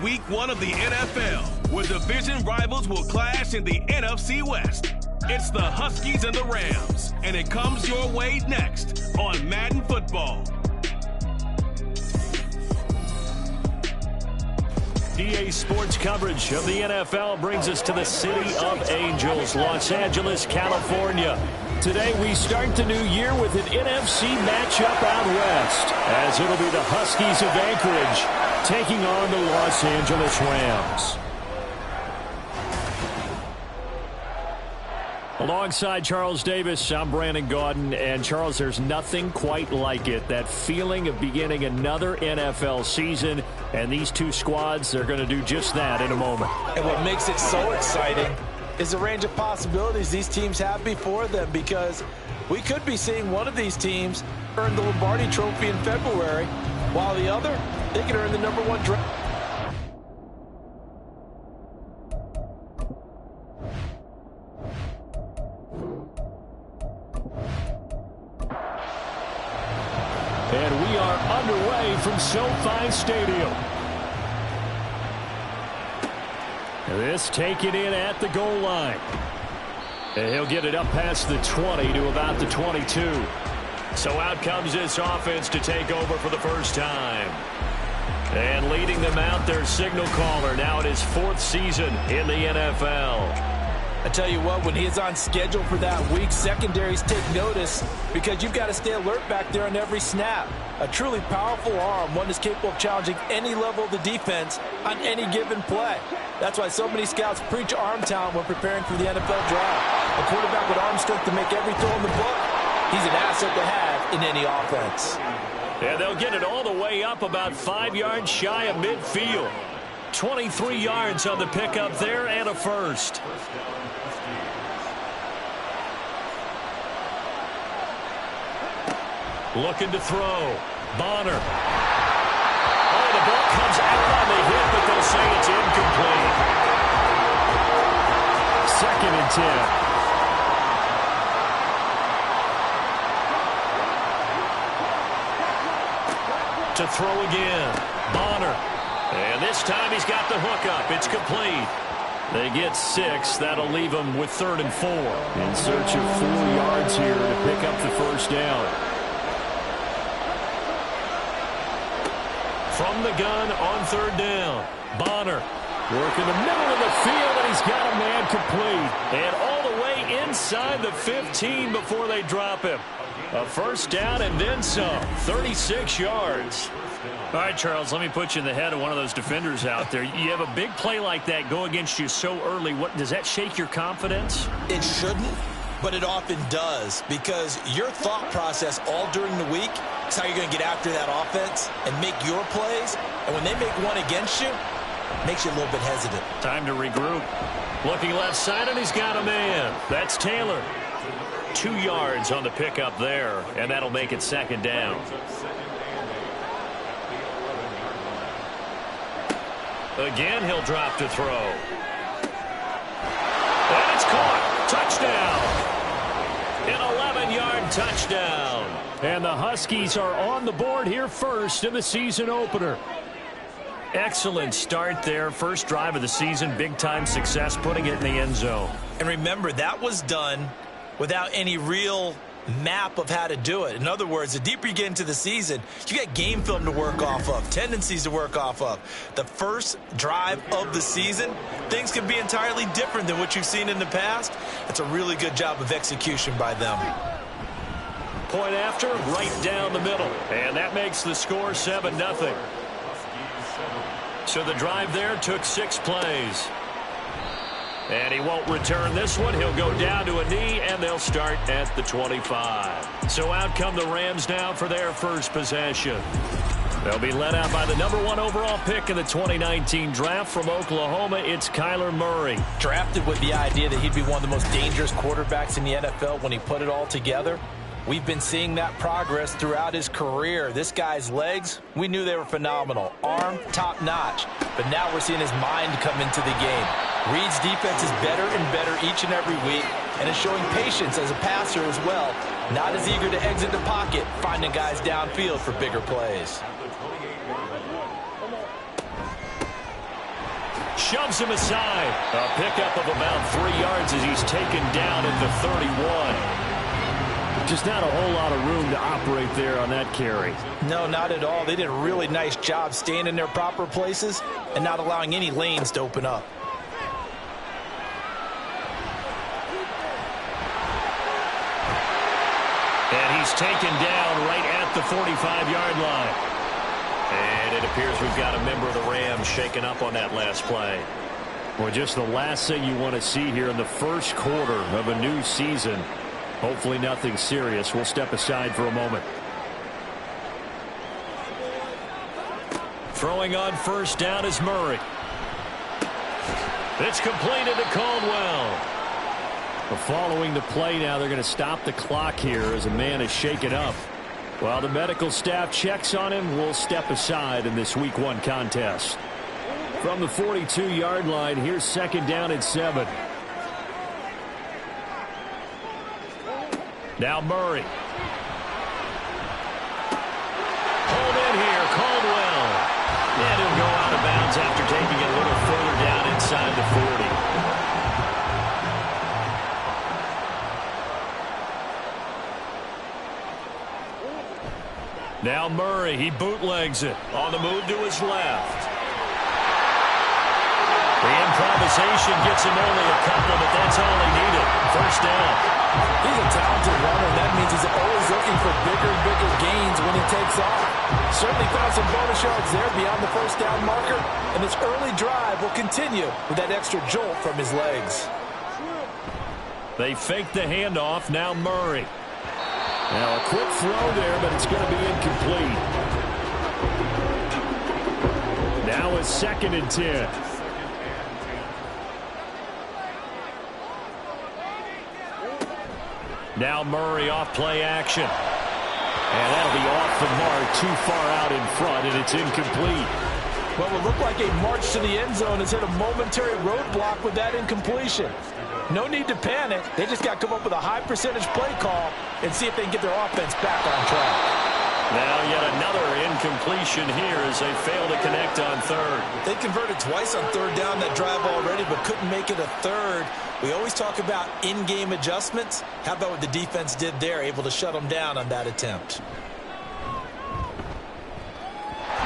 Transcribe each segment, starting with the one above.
Week 1 of the NFL, where division rivals will clash in the NFC West. It's the Huskies and the Rams, and it comes your way next on Madden Football. EA Sports coverage of the NFL brings us to the City of Angels, Los Angeles, California. Today we start the new year with an NFC matchup out west, as it'll be the Huskies of Anchorage taking on the Los Angeles Rams. Alongside Charles Davis, I'm Brandon Gaudin. And Charles, there's nothing quite like it. That feeling of beginning another NFL season. And these two squads, they're going to do just that in a moment. And what makes it so exciting is the range of possibilities these teams have before them, because we could be seeing one of these teams earn the Lombardi Trophy in February, while the other, they could earn the #1 draft. And we are underway from SoFi Stadium. This taken in at the goal line. And he'll get it up past the 20 to about the 22. So out comes this offense to take over for the first time. And leading them out, their signal caller, now in his 4th season in the NFL. I tell you what, when he is on schedule for that week, secondaries take notice, because you've got to stay alert back there on every snap. A truly powerful arm, one that's capable of challenging any level of the defense on any given play. That's why so many scouts preach arm talent when preparing for the NFL draft. A quarterback with arm strength to make every throw in the book, he's an asset to have in any offense. Yeah, they'll get it all the way up about 5 yards shy of midfield. 23 yards on the pickup there and a first. Looking to throw. Bonner. Oh, the ball comes out on the hit, but they'll say it's incomplete. 2nd and 10. To throw again. Bonner. And this time he's got the hook up. It's complete. They get 6. That'll leave them with 3rd and 4. In search of 4 yards here to pick up the first down. From the gun on 3rd down. Bonner working the middle of the field, and he's got a man complete. And all the way inside the 15 before they drop him. A first down and then some. 36 yards. All right, Charles, let me put you in the head of one of those defenders out there. You have a big play like that go against you so early. What does that shake your confidence? It shouldn't, but it often does, because your thought process all during the week is how you're going to get after that offense and make your plays. And when they make one against you, it makes you a little bit hesitant. Time to regroup. Looking left side, and he's got a man. That's Taylor. 2 yards on the pickup there, and that'll make it 2nd down. Again, he'll drop to throw. And it's caught. Touchdown. An 11-yard touchdown. And the Huskies are on the board here first in the season opener. Excellent start there. First drive of the season. Big-time success putting it in the end zone. And remember, that was done without any real map of how to do it. In other words, the deeper you get into the season, you got game film to work off of, tendencies to work off of. The first drive of the season, things can be entirely different than what you've seen in the past. It's a really good job of execution by them. Point after, right down the middle. And that makes the score 7-0. So the drive there took 6 plays. And he won't return this one. He'll go down to a knee, and they'll start at the 25. So out come the Rams now for their first possession. They'll be led out by the #1 overall pick in the 2019 draft from Oklahoma. It's Kyler Murray. Drafted with the idea that he'd be one of the most dangerous quarterbacks in the NFL when he put it all together. We've been seeing that progress throughout his career. This guy's legs, we knew they were phenomenal. Arm, top-notch. But now we're seeing his mind come into the game. Reed's defense is better and better each and every week, and is showing patience as a passer as well. Not as eager to exit the pocket, finding guys downfield for bigger plays. shoves him aside. A pickup of about 3 yards as he's taken down at the 31. Just not a whole lot of room to operate there on that carry. No, not at all. They did a really nice job staying in their proper places and not allowing any lanes to open up. And he's taken down right at the 45-yard line. And it appears we've got a member of the Rams shaken up on that last play. Well, just the last thing you want to see here in the first quarter of a new season. Hopefully nothing serious. We'll step aside for a moment. Throwing on first down is Murray. It's completed to Caldwell. Following the play now, they're going to stop the clock here as a man is shaken up. While the medical staff checks on him, we'll step aside in this Week 1 contest. From the 42-yard line, here's second down and 7. Now Murray. Pulled in here, Caldwell. And he'll go out of bounds after taking it a little further down inside the 40. Now Murray, he bootlegs it. On the move to his left. The improvisation gets him only a couple, but that's all he needed. First down. He's a talented runner. That means he's always looking for bigger and bigger gains when he takes off. Certainly found some bonus yards there beyond the first down marker, and his early drive will continue with that extra jolt from his legs. They fake the handoff. Now Murray. Now a quick throw there, but it's going to be incomplete. Now a second and 10. Now Murray off play action. And that'll be off the mark, too far out in front, and it's incomplete. What will look like a march to the end zone has hit a momentary roadblock with that incompletion. No need to panic. They just got to come up with a high percentage play call and see if they can get their offense back on track. Now yet another incompletion here as they fail to connect on third. They converted twice on third down that drive already, but couldn't make it a third. We always talk about in-game adjustments. How about what the defense did there, able to shut them down on that attempt?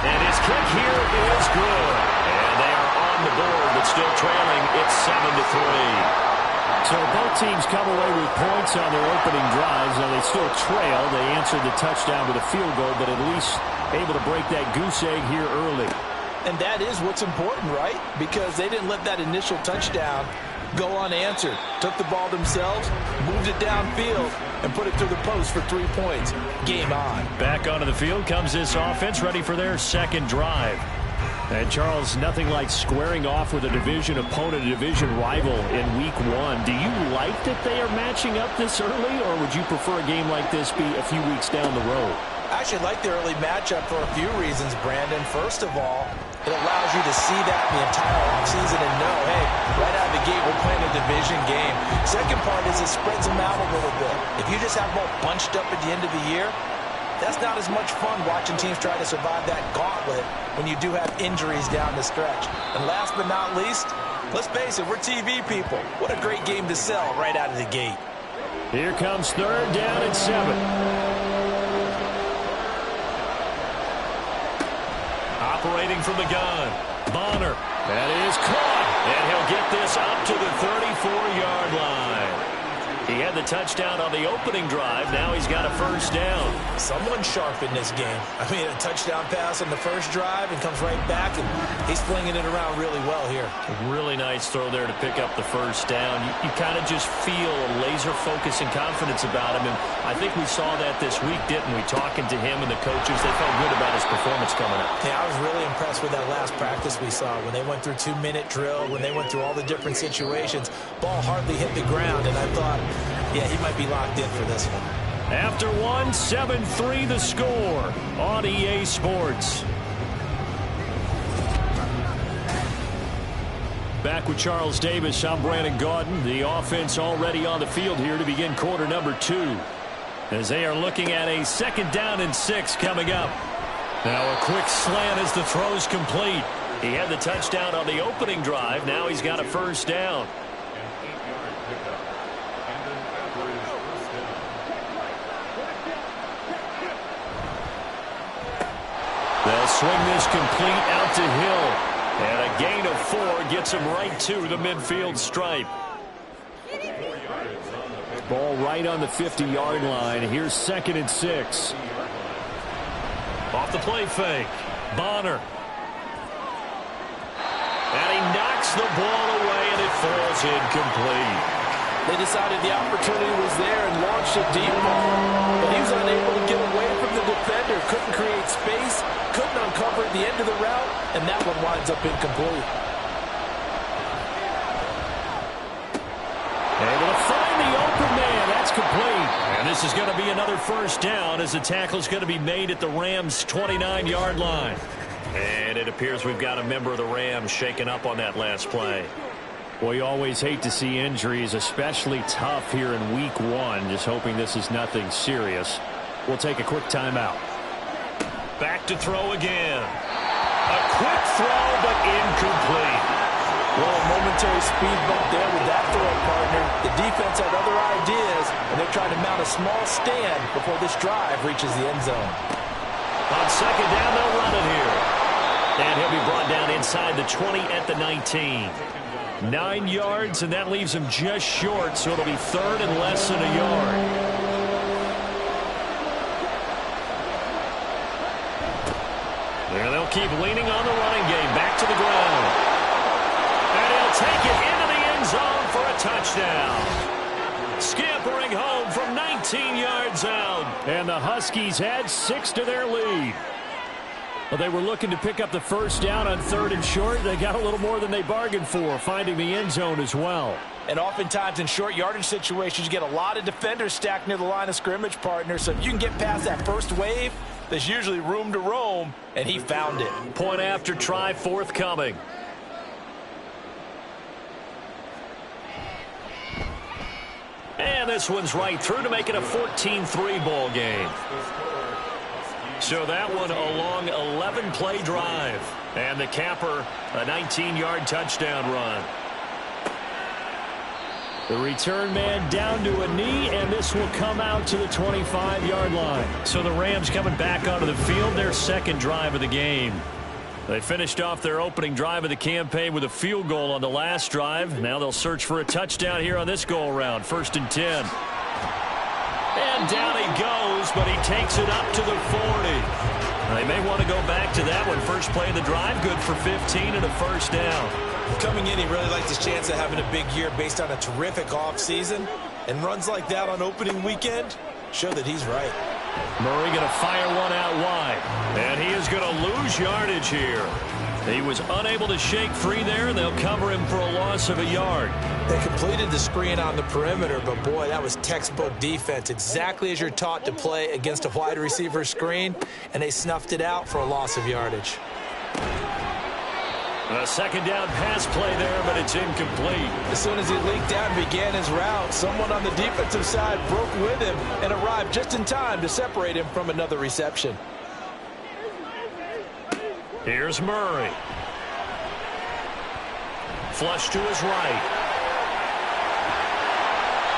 And his kick here is good. And they are on the board, but still trailing. It's 7-3. So both teams come away with points on their opening drives. Now they still trail. They answered the touchdown with a field goal, but at least able to break that goose egg here early. And that is what's important, right? Because they didn't let that initial touchdown go unanswered. Took the ball themselves, moved it downfield, and put it through the post for 3 points. Game on. Back onto the field comes this offense, ready for their second drive. And Charles, nothing like squaring off with a division opponent, a division rival in Week 1. Do you like that they are matching up this early, or would you prefer a game like this be a few weeks down the road? I actually like the early matchup for a few reasons, Brandon. First of all, it allows you to see that the entire offseason and know, hey, right out of the gate, we're playing a division game. Second part is it spreads them out a little bit. If you just have them all bunched up at the end of the year, that's not as much fun watching teams try to survive that gauntlet when you do have injuries down the stretch. And last but not least, let's face it, we're TV people. What a great game to sell right out of the gate. Here comes third down and 7. Operating from the gun, Bonner. That is caught, and he'll get this up to the 34-yard line. He had the touchdown on the opening drive. Now he's got a first down. Someone sharp in this game. I mean, a touchdown pass on the first drive and comes right back, and he's flinging it around really well here. A really nice throw there to pick up the first down. You kind of just feel a laser focus and confidence about him, and I think we saw that this week, didn't we? Talking to him and the coaches, they felt good about his performance coming up. Yeah, I was really impressed with that last practice we saw when they went through 2-minute drill, when they went through all the different situations. Ball hardly hit the ground, and I thought, yeah, he might be locked in for this one. After 7-3 the score on EA Sports. Back with Charles Davis, I'm Brandon Gaudin. The offense already on the field here to begin quarter number 2. As they are looking at a second down and 6 coming up. Now a quick slant as the throw's complete. He had the touchdown on the opening drive. Now he's got a first down. They'll swing this complete out to Hill. And a gain of 4 gets him right to the midfield stripe. Ball right on the 50-yard line. Here's 2nd and 6. Off the play fake. Bonner. And he knocks the ball away, and it falls incomplete. They decided the opportunity was there and launched a deep ball. But he was unable to get away from the defender. Couldn't create space. Couldn't uncover at the end of the route. And that one winds up incomplete. Able to find the open man. That's complete. And this is going to be another first down as the tackle is going to be made at the Rams' 29-yard line. And it appears we've got a member of the Rams shaken up on that last play. Well, you always hate to see injuries, especially tough here in week 1. Just hoping this is nothing serious. We'll take a quick timeout. Back to throw again. A quick throw, but incomplete. Well, a momentary speed bump there with that throw, partner. The defense had other ideas, and they're trying to mount a small stand before this drive reaches the end zone. On second down, they'll run it here. And he'll be brought down inside the 20 at the 19. 9 yards, and that leaves him just short, so it'll be 3rd and less than a yard. There they'll keep leaning on the running game. Back to the ground. And he'll take it into the end zone for a touchdown. Scampering home from 19 yards out. And the Huskies add 6 to their lead. Well, they were looking to pick up the first down on 3rd and short. They got a little more than they bargained for, finding the end zone as well. And oftentimes in short yardage situations, you get a lot of defenders stacked near the line of scrimmage, partner. So if you can get past that first wave, there's usually room to roam, and he found it. Point after try forthcoming. And this one's right through to make it a 14-3 ball game. So that one a long 11-play drive. And the capper, a 19-yard touchdown run. The return man down to a knee, and this will come out to the 25-yard line. So the Rams coming back onto the field, their 2nd drive of the game. They finished off their opening drive of the campaign with a field goal on the last drive. Now they'll search for a touchdown here on this go-around. 1st and 10. And down he goes, but he takes it up to the 40. They may want to go back to that one. First play of the drive, good for 15 and a first down. Coming in, he really likes his chance of having a big year based on a terrific offseason. And runs like that on opening weekend show that he's right. Murray going to fire one out wide. And he is going to lose yardage here. He was unable to shake free there, and they'll cover him for a loss of a yard. They completed the screen on the perimeter, but boy, that was textbook defense. Exactly as you're taught to play against a wide receiver screen, and they snuffed it out for a loss of yardage. A 2nd down pass play there, but it's incomplete. As soon as he leaked out and began his route, someone on the defensive side broke with him and arrived just in time to separate him from another reception. Here's Murray. Flush to his right.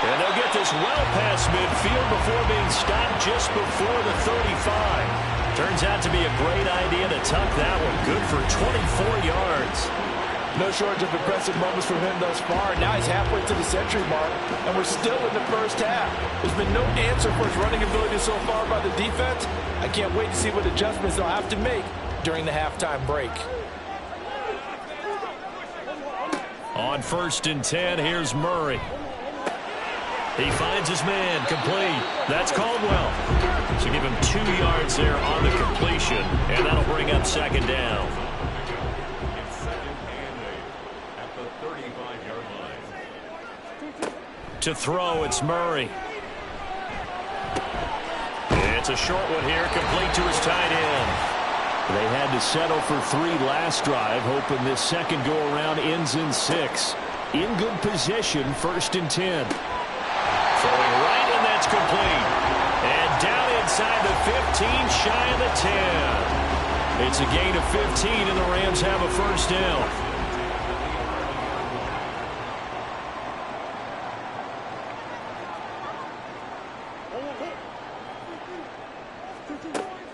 And they'll get this well past midfield before being stopped just before the 35. Turns out to be a great idea to tuck that one. Good for 24 yards. No shortage of impressive moments from him thus far. Now he's halfway to the century mark, and we're still in the first half. There's been no answer for his running ability so far by the defense. I can't wait to see what adjustments they'll have to make during the halftime break. On 1st and 10, here's Murray. He finds his man, complete. That's Caldwell. So give him 2 yards there on the completion, and that'll bring up 2nd down. To throw, it's Murray. It's a short one here, complete to his tight end. They had to settle for 3 last drive, hoping this second go-around ends in 6. In good position, 1st and 10. Throwing right, and that's complete. And down inside the 15, shy of the 10. It's a gain of 15, and the Rams have a first down.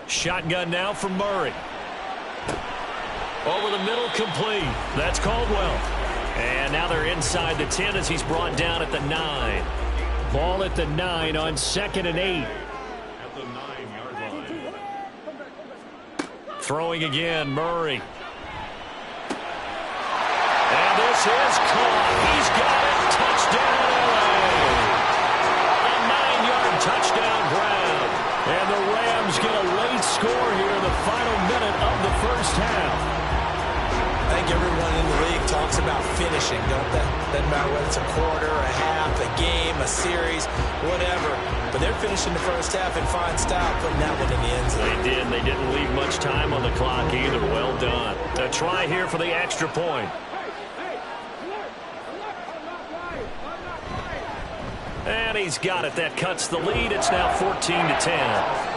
Shotgun now from Murray. Over the middle, complete. That's Caldwell. And now they're inside the 10 as he's brought down at the 9. Ball at the 9 on 2nd and 8. At the 9-yard line. Throwing again, Murray. And this is caught. He's got it. Touchdown, LA. A 9-yard touchdown grab. And the Rams get a late score here in the final minute of the first half. I think everyone in the league talks about finishing, don't they? Doesn't matter whether it's a quarter, a half, a game, a series, whatever. But they're finishing the first half in fine style, putting that one in the end zone. They did. They didn't leave much time on the clock either. Well done. A try here for the extra point. And he's got it. That cuts the lead. It's now 14-10.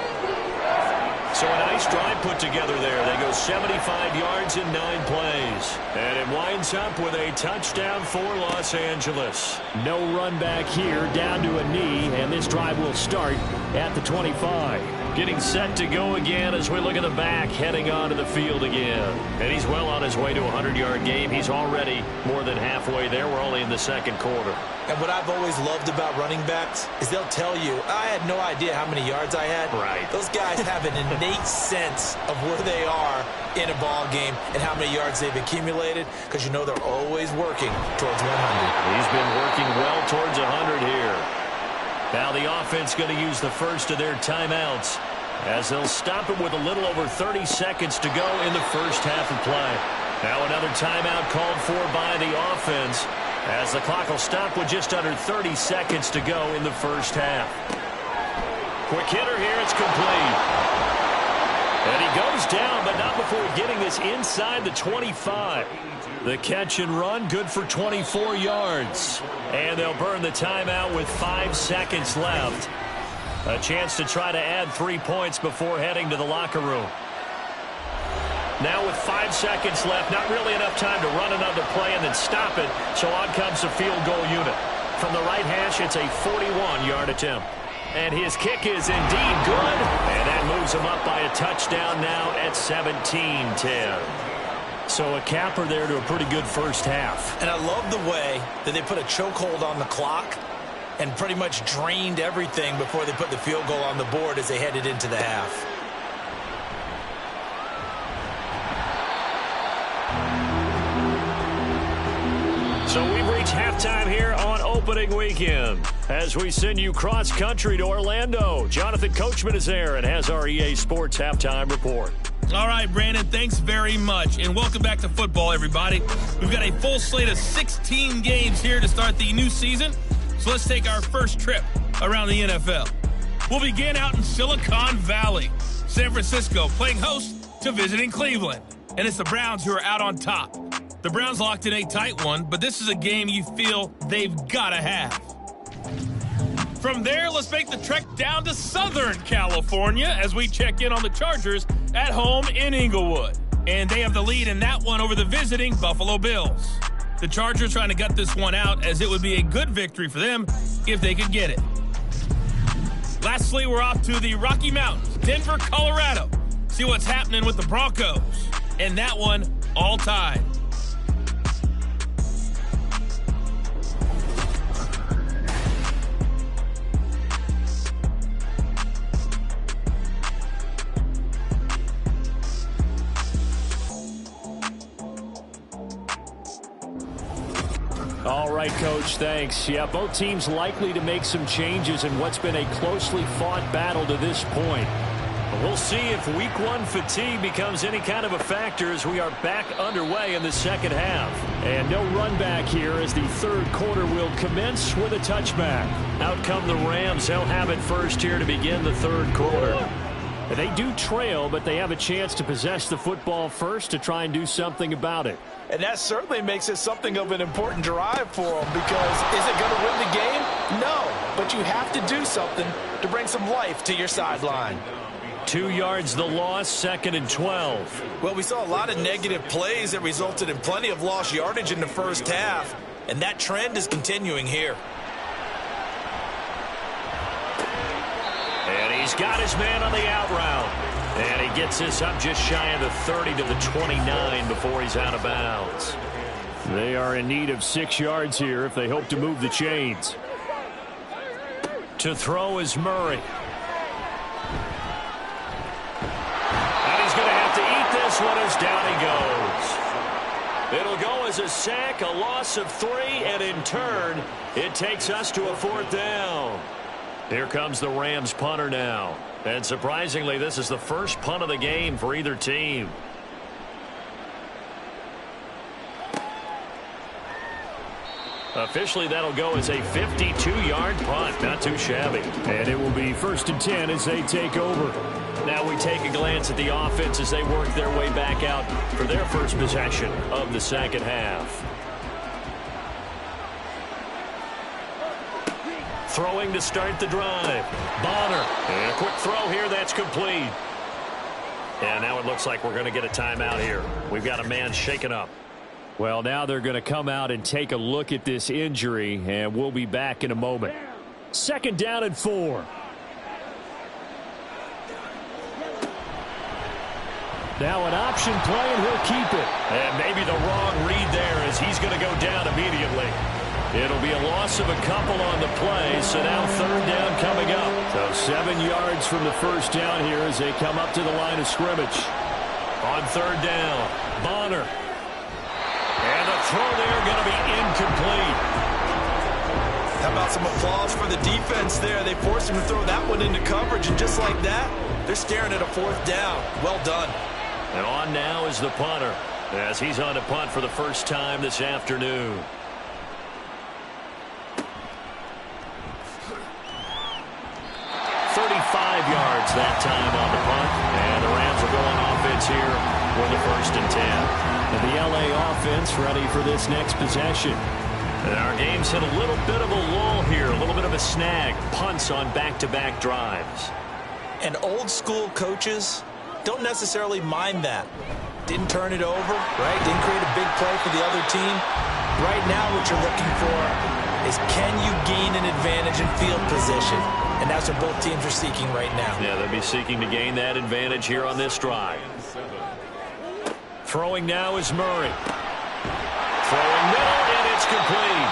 So a nice drive put together there. They go 75 yards in 9 plays. And it winds up with a touchdown for Los Angeles. No run back here, down to a knee, and this drive will start at the 25. Getting set to go again as we look at the back, heading onto the field again. And he's well on his way to a 100-yard game. He's already more than halfway there. We're only in the second quarter. And what I've always loved about running backs is they'll tell you, I had no idea how many yards I had. Right. Those guys have an innate sense of where they are in a ball game and how many yards they've accumulated, because you know they're always working towards 100. He's been working well towards 100 here. Now the offense going to use the first of their timeouts as they'll stop it with a little over 30 seconds to go in the first half of play. Now another timeout called for by the offense as the clock will stop with just under 30 seconds to go in the first half. Quick hitter here. It's complete. And he goes down, but not before getting this inside the 25. The catch and run, good for 24 yards. And they'll burn the timeout with 5 seconds left. A chance to try to add 3 points before heading to the locker room. Now with 5 seconds left, not really enough time to run another play and then stop it, so on comes the field goal unit. From the right hash, it's a 41-yard attempt. And his kick is indeed good, and that moves him up by a touchdown now at 17-10. So a capper there to a pretty good first half. And I love the way that they put a chokehold on the clock and pretty much drained everything before they put the field goal on the board as they headed into the half. So we've reached halftime here on opening weekend as we send you cross-country to Orlando. Jonathan Coachman is there and has our EA Sports halftime report. All right, Brandon, thanks very much. And welcome back to football, everybody. We've got a full slate of 16 games here to start the new season. So let's take our first trip around the NFL. We'll begin out in Silicon Valley. San Francisco playing host to visiting Cleveland. And it's the Browns who are out on top. The Browns locked in a tight one, but this is a game you feel they've got to have. From there, let's make the trek down to Southern California as we check in on the Chargers at home in Inglewood. And they have the lead in that one over the visiting Buffalo Bills. The Chargers trying to gut this one out as it would be a good victory for them if they could get it. Lastly, we're off to the Rocky Mountains, Denver, Colorado. See what's happening with the Broncos. And that one all tied. All right, Coach, thanks. Yeah, both teams likely to make some changes in what's been a closely fought battle to this point. But we'll see if week one fatigue becomes any kind of a factor as we are back underway in the second half. And no run back here as the third quarter will commence with a touchback. Out come the Rams. They'll have it first here to begin the third quarter. They do trail, but they have a chance to possess the football first to try and do something about it. And that certainly makes it something of an important drive for them, because is it going to win the game? No, but you have to do something to bring some life to your sideline. 2 yards the loss, 2nd and 12. Well, we saw a lot of negative plays that resulted in plenty of lost yardage in the first half, and that trend is continuing here. And he's got his man on the out route. And he gets this up just shy of the 30 to the 29 before he's out of bounds. They are in need of 6 yards here if they hope to move the chains. To throw is Murray. And he's going to have to eat this one as down he goes. It'll go as a sack, a loss of 3, and in turn, it takes us to a 4th down. Here comes the Rams punter now. And surprisingly, this is the first punt of the game for either team. Officially, that'll go as a 52-yard punt. Not too shabby. And it will be 1st and 10 as they take over. Now we take a glance at the offense as they work their way back out for their first possession of the second half. Throwing to start the drive. Bonner. And a quick throw here. That's complete. And now it looks like we're going to get a timeout here. We've got a man shaken up. Well, now they're going to come out and take a look at this injury, and we'll be back in a moment. 2nd down and 4. Now an option play, and he'll keep it. And maybe the wrong read there as he's going to go down immediately. It'll be a loss of a couple on the play, so now 3rd down coming up. So 7 yards from the first down here as they come up to the line of scrimmage. On 3rd down, Bonner. And the throw there going to be incomplete. How about some applause for the defense there? They forced him to throw that one into coverage, and just like that, they're staring at a 4th down. Well done. And on now is the punter as he's on to punt for the first time this afternoon. Yards that time on the punt, and the Rams will go on offense here for the 1st and 10. And the LA offense ready for this next possession. And our game's hit a little bit of a lull here, a little bit of a snag. Punts on back-to-back drives. And old school coaches don't necessarily mind that. Didn't turn it over, right? Didn't create a big play for the other team. Right now what you're looking for is, can you gain an advantage in field position? And that's what both teams are seeking right now. Yeah, they'll be seeking to gain that advantage here on this drive. Throwing now is Murray. Throwing middle, and it's complete.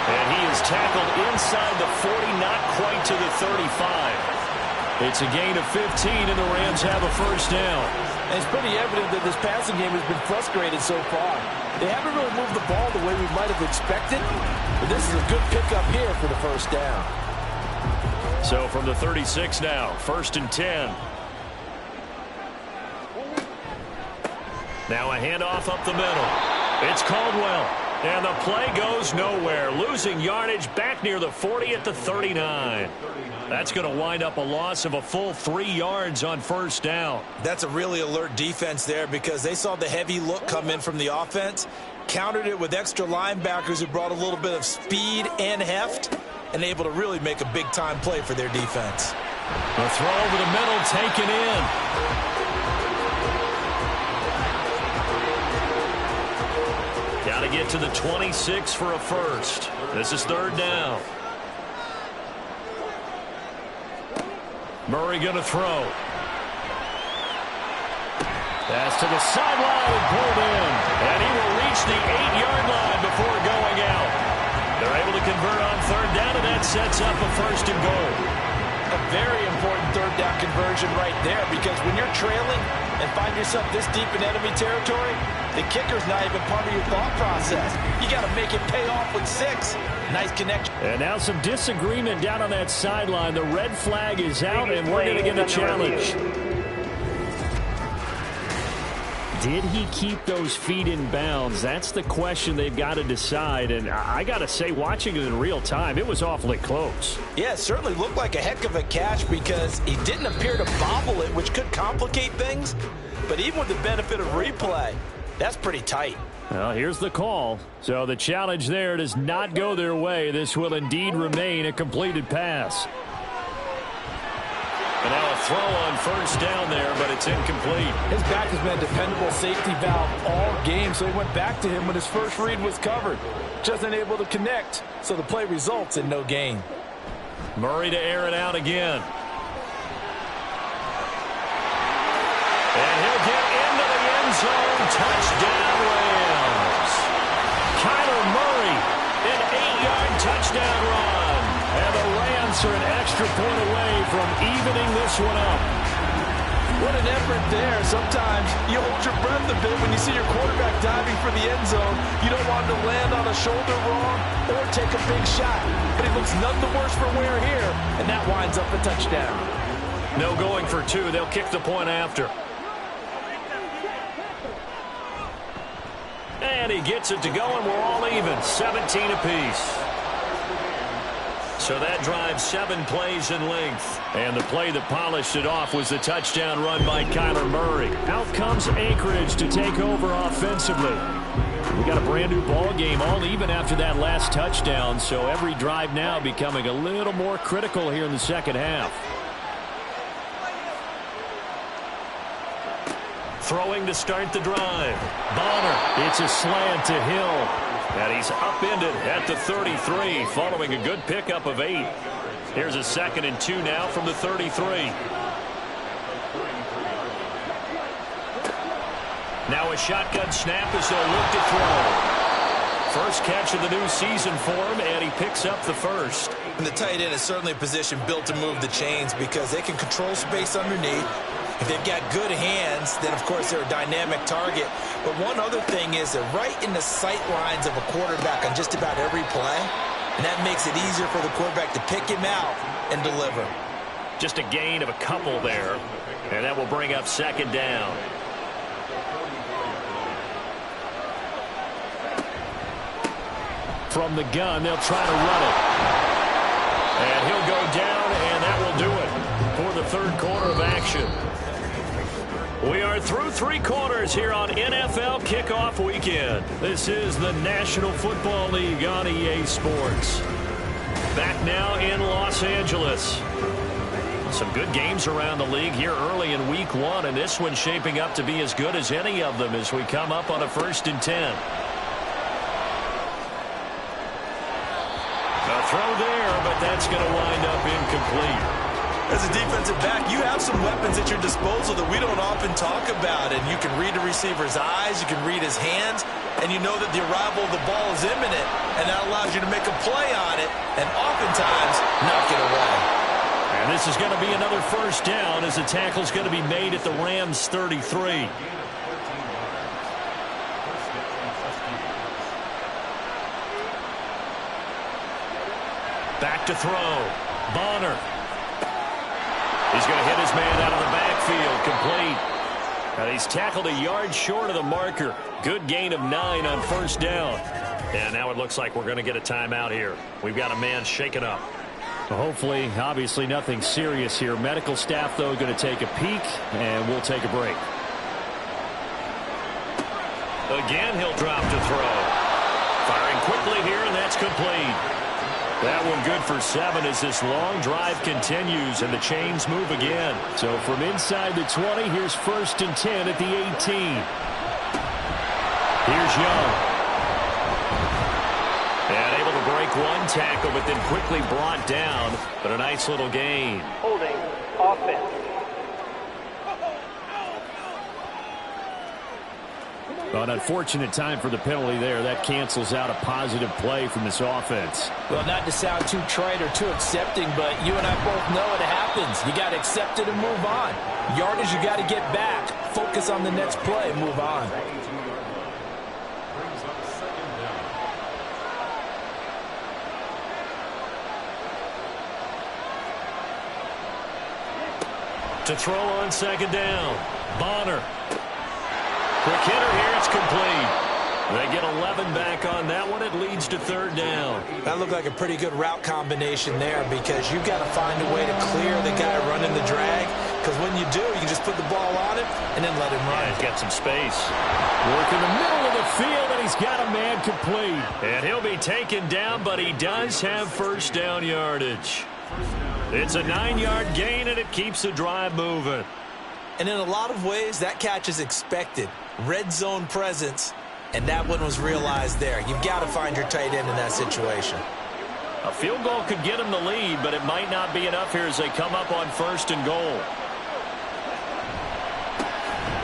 And he is tackled inside the 40, not quite to the 35. It's a gain of 15, and the Rams have a 1st down. And it's pretty evident that this passing game has been frustrated so far. They haven't really moved the ball the way we might have expected, but this is a good pickup here for the 1st down. So from the 36 now, 1st and 10. Now a handoff up the middle. It's Caldwell. And the play goes nowhere. Losing yardage back near the 40 at the 39. That's going to wind up a loss of a full 3 yards on 1st down. That's a really alert defense there because they saw the heavy look come in from the offense, countered it with extra linebackers who brought a little bit of speed and heft, and able to really make a big-time play for their defense. A throw over the middle taken in. Got to get to the 26 for a 1st. This is 3rd down. Murray going to throw. Pass to the sideline and pulled in. And he will reach the 8-yard line before going out. They're able to convert on 3rd down, and that sets up a 1st and goal. A very important 3rd down conversion right there, because when you're trailing and find yourself this deep in enemy territory, the kicker's not even part of your thought process. You got to make it pay off with 6. Nice connection. And now some disagreement down on that sideline. The red flag is out, and we're going to get a challenge. Did he keep those feet in bounds? That's the question they've got to decide. And I got to say, watching it in real time, it was awfully close. Yeah, it certainly looked like a heck of a catch because he didn't appear to bobble it, which could complicate things. But even with the benefit of replay, that's pretty tight. Well, here's the call. So the challenge there does not go their way. This will indeed remain a completed pass. And now a throw on first down there, but it's incomplete. His back has been a dependable safety valve all game, so he went back to him when his first read was covered. Just unable to connect, so the play results in no gain. Murray to air it out again. And he'll get into the end zone. Touchdown, Rams. Kyler Murray, an 8-yard touchdown run. And the Rams are an extra point away from evening this one up. What an effort there. Sometimes you hold your breath a bit when you see your quarterback diving for the end zone. You don't want him to land on a shoulder wrong or take a big shot. But he looks none the worse for wear here, and that winds up a touchdown. No going for two. They'll kick the point after. And he gets it to go, and we're all even, 17 apiece. So that drives 7 plays in length. And the play that polished it off was the touchdown run by Kyler Murray. Out comes Anchorage to take over offensively. We got a brand new ball game, all even after that last touchdown. So every drive now becoming a little more critical here in the second half. Throwing to start the drive. Bonner, it's a slant to Hill. And he's upended at the 33, following a good pickup of 8. Here's a 2nd and 2 now from the 33. Now a shotgun snap as they'll look to throw. First catch of the new season for him, and he picks up the first. And the tight end is certainly a position built to move the chains because they can control space underneath. If they've got good hands, then, of course, they're a dynamic target. But one other thing is they're right in the sight lines of a quarterback on just about every play. And that makes it easier for the quarterback to pick him out and deliver. Just a gain of a couple there. And that will bring up 2nd down. From the gun, they'll try to run it. And he'll go down, and that will do it for the 3rd quarter of action. We are through 3 quarters here on NFL Kickoff Weekend. This is the National Football League on EA Sports. Back now in Los Angeles. Some good games around the league here early in Week 1, and this one's shaping up to be as good as any of them as we come up on a 1st and 10. A throw there, but that's going to wind up incomplete. As a defensive back, you have some weapons at your disposal that we don't often talk about. And you can read a receiver's eyes, you can read his hands, and you know that the arrival of the ball is imminent, and that allows you to make a play on it and oftentimes knock it away. And this is going to be another 1st down as the tackle's going to be made at the Rams' 33. Back to throw. Bonner. He's going to hit his man out of the backfield, complete. And he's tackled a yard short of the marker. Good gain of 9 on 1st down. And now it looks like we're going to get a timeout here. We've got a man shaken up. Well, hopefully, obviously nothing serious here. Medical staff, though, going to take a peek, and we'll take a break. Again, he'll drop to throw. Firing quickly here, and that's complete. That one good for 7 as this long drive continues and the chains move again. So from inside the 20, here's 1st and 10 at the 18. Here's Young. And able to break one tackle, but then quickly brought down. But a nice little gain. Holding offense. Well, an unfortunate time for the penalty there. That cancels out a positive play from this offense. Well, not to sound too trite or too accepting, but you and I both know it happens. You got to accept it and move on. Yardage, you got to get back. Focus on the next play and move on. To throw on 2nd down. Bonner. Quick hitter here, it's complete. They get 11 back on that one. It leads to 3rd down. That looked like a pretty good route combination there because you've got to find a way to clear the guy running the drag. Because when you do, you can just put the ball on him and then let him run. Yeah, he's got some space. Work in the middle of the field, and he's got a man complete. And he'll be taken down, but he does have 1st down yardage. It's a 9-yard gain, and it keeps the drive moving. And in a lot of ways, that catch is expected. Red zone presence, and that one was realized there. You've got to find your tight end in that situation. A field goal could get them the lead, but it might not be enough here as they come up on 1st and goal.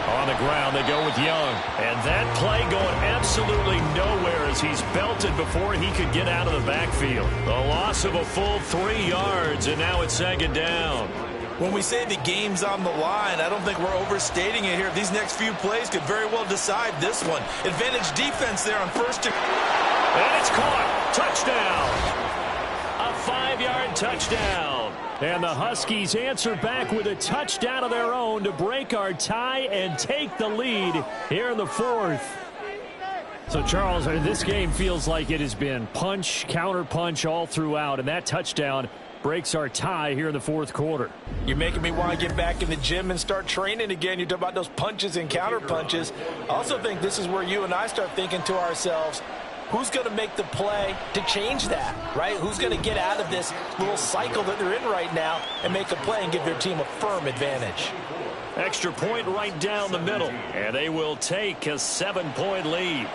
On the ground, they go with Young. And that play going absolutely nowhere as he's belted before he could get out of the backfield. The loss of a full 3 yards, and now it's 2nd down. When we say the game's on the line, I don't think we're overstating it here. These next few plays could very well decide this one. Advantage defense there on 1st and it's caught. Touchdown. A 5-yard touchdown. And the Huskies answer back with a touchdown of their own to break our tie and take the lead here in the 4th. So, Charles, this game feels like it has been punch, counter-punch all throughout, and that touchdown breaks our tie here in the 4th quarter. You're making me want to get back in the gym and start training again. You talk about those punches and counter-punches. I also think this is where you and I start thinking to ourselves, who's going to make the play to change that, right? Who's going to get out of this little cycle that they're in right now and make a play and give their team a firm advantage? Extra point right down the middle, and they will take a 7-point lead.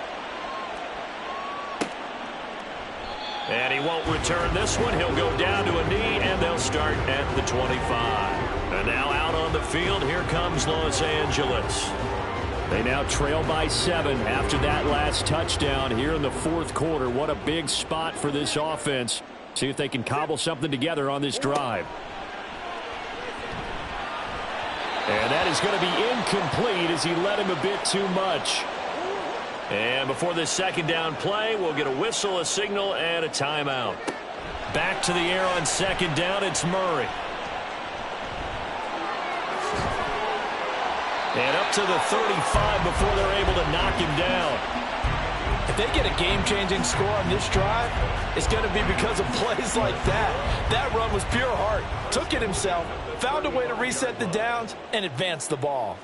And he won't return this one. He'll go down to a knee, and they'll start at the 25. And now out on the field, here comes Los Angeles. They now trail by 7 after that last touchdown here in the 4th quarter. What a big spot for this offense. See if they can cobble something together on this drive. And that is going to be incomplete as he led him a bit too much. And before this 2nd down play, we'll get a whistle, a signal, and a timeout. Back to the air on 2nd down, it's Murray. And up to the 35 before they're able to knock him down. If they get a game-changing score on this drive, it's going to be because of plays like that. That run was pure heart. Took it himself, found a way to reset the downs, and advance the ball.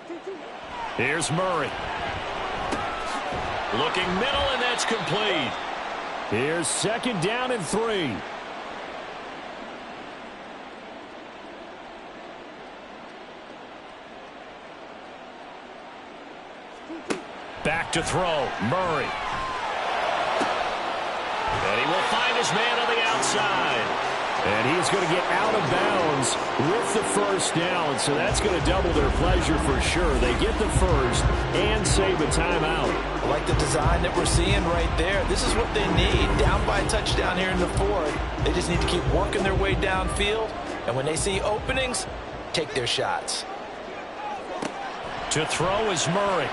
Here's Murray. Looking middle, and that's complete. Here's 2nd down and 3. Back to throw, Murray. And he will find his man on the outside. And he's going to get out of bounds with the 1st down, so that's going to double their pleasure for sure. They get the 1st and save a timeout. I like the design that we're seeing right there. This is what they need. Down by a touchdown here in the 4th. They just need to keep working their way downfield, and when they see openings, take their shots. To throw is Murray.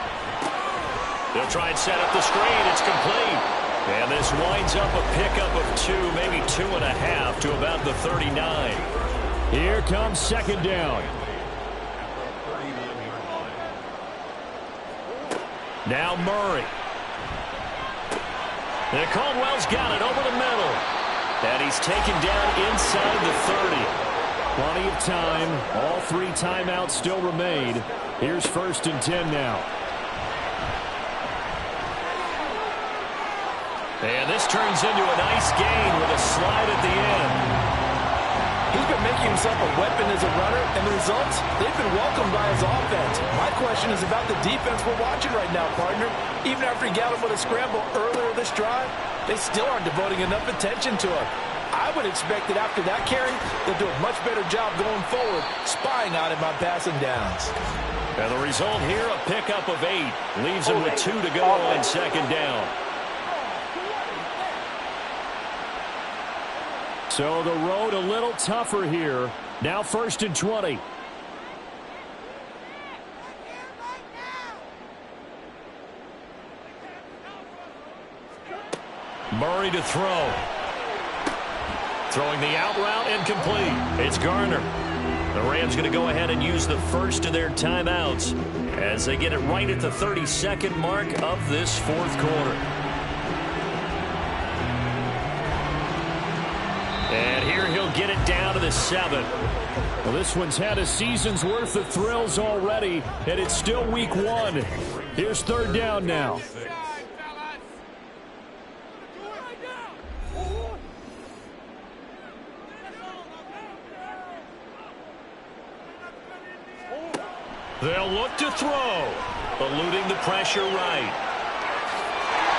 They'll try and set up the screen. It's complete. And this winds up a pickup of 2, maybe 2.5 to about the 39. Here comes 2nd down. Now Murray. And Caldwell's got it over the middle. And he's taken down inside the 30. Plenty of time. All 3 timeouts still remain. Here's 1st and 10 now. And this turns into a nice gain with a slide at the end. He's been making himself a weapon as a runner, and the results, they've been welcomed by his offense. My question is about the defense we're watching right now, partner. Even after he got him with a scramble earlier this drive, they still aren't devoting enough attention to him. I would expect that after that carry, they'll do a much better job going forward, spying on him on passing downs. And the result here, a pickup of 8. Leaves him with 2 to go on 2nd down. So the road a little tougher here. Now 1st and 20. Murray to throw. Throwing the out route incomplete. It's Garner. The Rams going to go ahead and use the 1st of their timeouts as they get it right at the 32nd mark of this 4th quarter. And here he'll get it down to the 7. Well, this one's had a season's worth of thrills already, and it's still week 1. Here's 3rd down now. They'll look to throw, eluding the pressure right.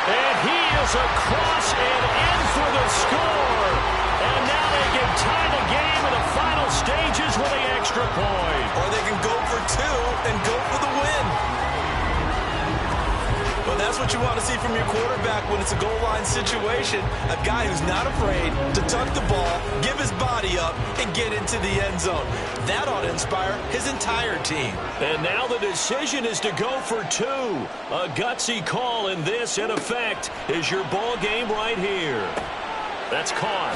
And he is across and in for the score. And now they can tie the game in the final stages with the extra point. Or they can go for two and go for the win. Well, that's what you want to see from your quarterback when it's a goal line situation. A guy who's not afraid to tuck the ball, give his body up, and get into the end zone. That ought to inspire his entire team. And now the decision is to go for two. A gutsy call, and this, in effect, is your ball game right here. That's caught.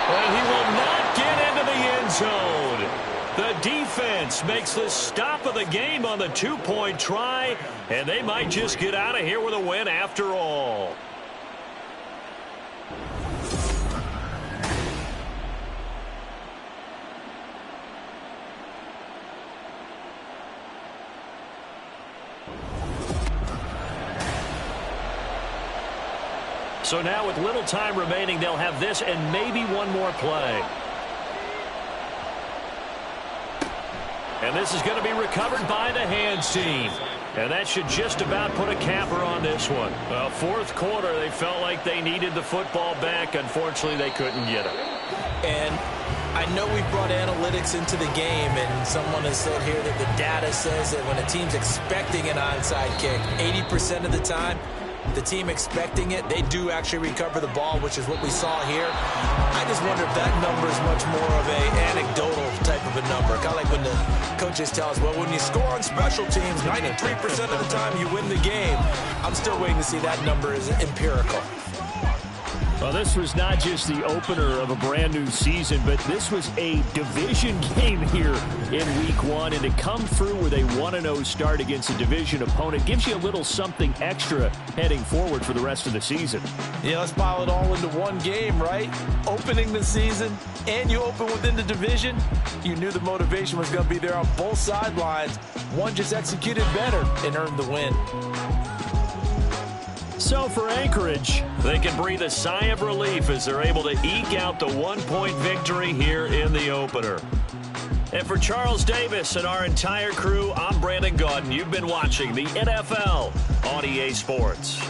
And he will not get into the end zone. The defense makes the stop of the game on the two-point try, and they might just get out of here with a win after all. So now with little time remaining, they'll have this and maybe one more play. And this is going to be recovered by the hands team. And that should just about put a capper on this one. Well, fourth quarter, they felt like they needed the football back. Unfortunately, they couldn't get it. And I know we brought analytics into the game, and someone has said here that the data says that when a team's expecting an onside kick, 80% of the time, the team expecting it, they do actually recover the ball, which is what we saw here. I just wonder if that number is much more of a anecdotal type of a number. Kind of like when the coaches tell us, well, when you score on special teams, 93% of the time you win the game. I'm still waiting to see that number is empirical. Well, this was not just the opener of a brand new season, but this was a division game here in week one. And to come through with a 1-0 start against a division opponent gives you a little something extra heading forward for the rest of the season. Yeah, let's pile it all into one game, right? Opening the season, and you open within the division. You knew the motivation was going to be there on both sidelines. One just executed better and earned the win. So for Anchorage, they can breathe a sigh of relief as they're able to eke out the one-point victory here in the opener. And for Charles Davis and our entire crew, I'm Brandon Gaudin. You've been watching the NFL on EA Sports.